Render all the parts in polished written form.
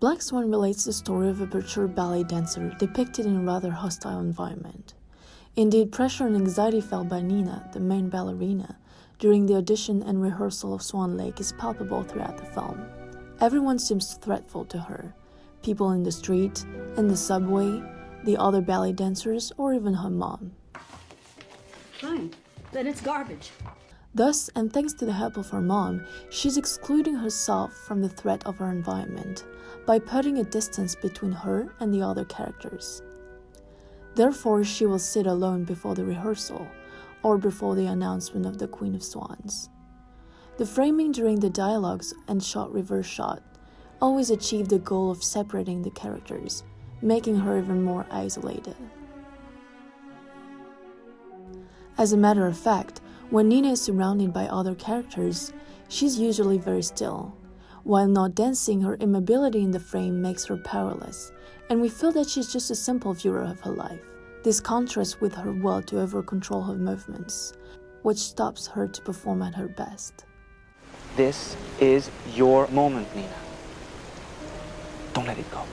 Black Swan relates the story of a perturbed ballet dancer depicted in a rather hostile environment. Indeed, pressure and anxiety felt by Nina, the main ballerina, during the audition and rehearsal of Swan Lake is palpable throughout the film. Everyone seems threatful to her. People in the street, in the subway, the other ballet dancers, or even her mom. Fine, then it's garbage. Thus, and thanks to the help of her mom, she's excluding herself from the threat of her environment by putting a distance between her and the other characters. Therefore, she will sit alone before the rehearsal or before the announcement of the Queen of Swans. The framing during the dialogues and shot reverse shot always achieve the goal of separating the characters, making her even more isolated. As a matter of fact, when Nina is surrounded by other characters, she's usually very still. While not dancing, her immobility in the frame makes her powerless, and we feel that she's just a simple viewer of her life. This contrasts with her will to over-control her movements, which stops her to perform at her best. This is your moment, Nina. Don't let it go.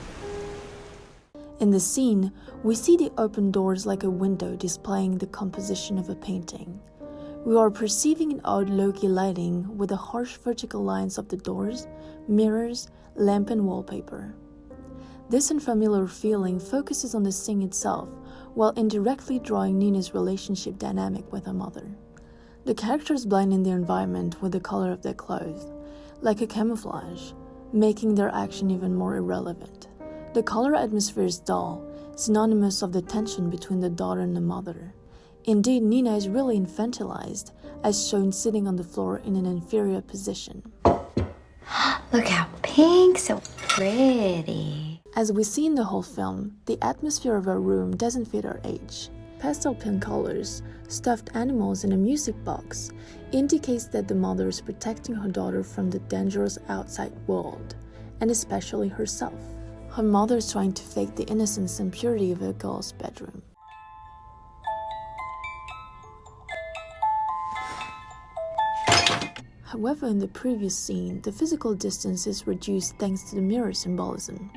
In the scene, we see the open doors like a window displaying the composition of a painting. We are perceiving an odd low-key lighting with the harsh vertical lines of the doors, mirrors, lamp and wallpaper. This unfamiliar feeling focuses on the scene itself, while indirectly drawing Nina's relationship dynamic with her mother. The characters blend in their environment with the color of their clothes, like a camouflage, making their action even more irrelevant. The color atmosphere is dull, synonymous of the tension between the daughter and the mother. Indeed, Nina is really infantilized, as shown sitting on the floor in an inferior position. Look how pink, so pretty. As we see in the whole film, the atmosphere of our room doesn't fit our age. Pastel pink colors, stuffed animals and a music box indicates that the mother is protecting her daughter from the dangerous outside world, and especially herself. Her mother is trying to fake the innocence and purity of a girl's bedroom. However, in the previous scene, the physical distance is reduced thanks to the mirror symbolism.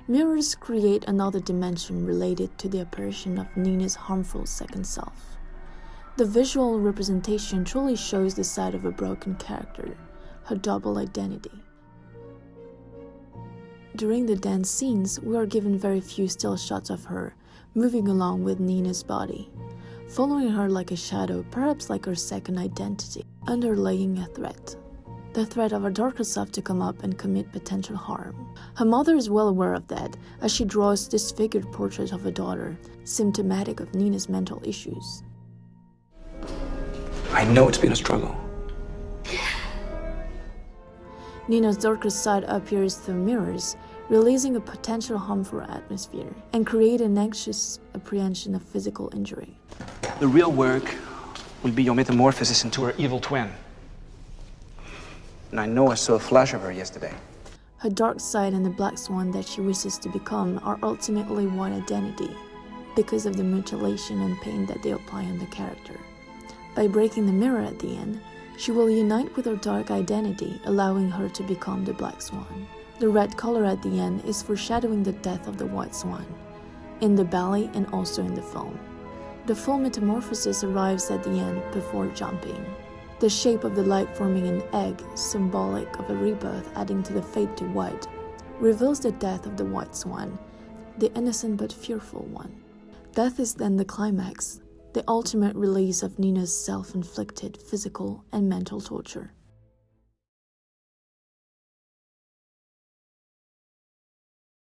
Mirrors create another dimension related to the apparition of Nina's harmful second self. The visual representation truly shows the side of a broken character, her double identity. During the dance scenes, we are given very few still shots of her, moving along with Nina's body, following her like a shadow, perhaps like her second identity, underlying a threat. The threat of her darker self to come up and commit potential harm. Her mother is well aware of that, as she draws disfigured portraits of her daughter, symptomatic of Nina's mental issues. I know it's been a struggle. Nina's darker side appears through mirrors, releasing a potential harmful atmosphere, and create an anxious apprehension of physical injury. The real work will be your metamorphosis into her evil twin. And I know I saw a flash of her yesterday. Her dark side and the black swan that she wishes to become are ultimately one identity, because of the mutilation and pain that they apply on the character. By breaking the mirror at the end, she will unite with her dark identity, allowing her to become the black swan. The red color at the end is foreshadowing the death of the white swan, in the ballet and also in the film. The full metamorphosis arrives at the end before jumping. The shape of the light forming an egg, symbolic of a rebirth adding to the fade to white, reveals the death of the white swan, the innocent but fearful one. Death is then the climax, the ultimate release of Nina's self-inflicted physical and mental torture.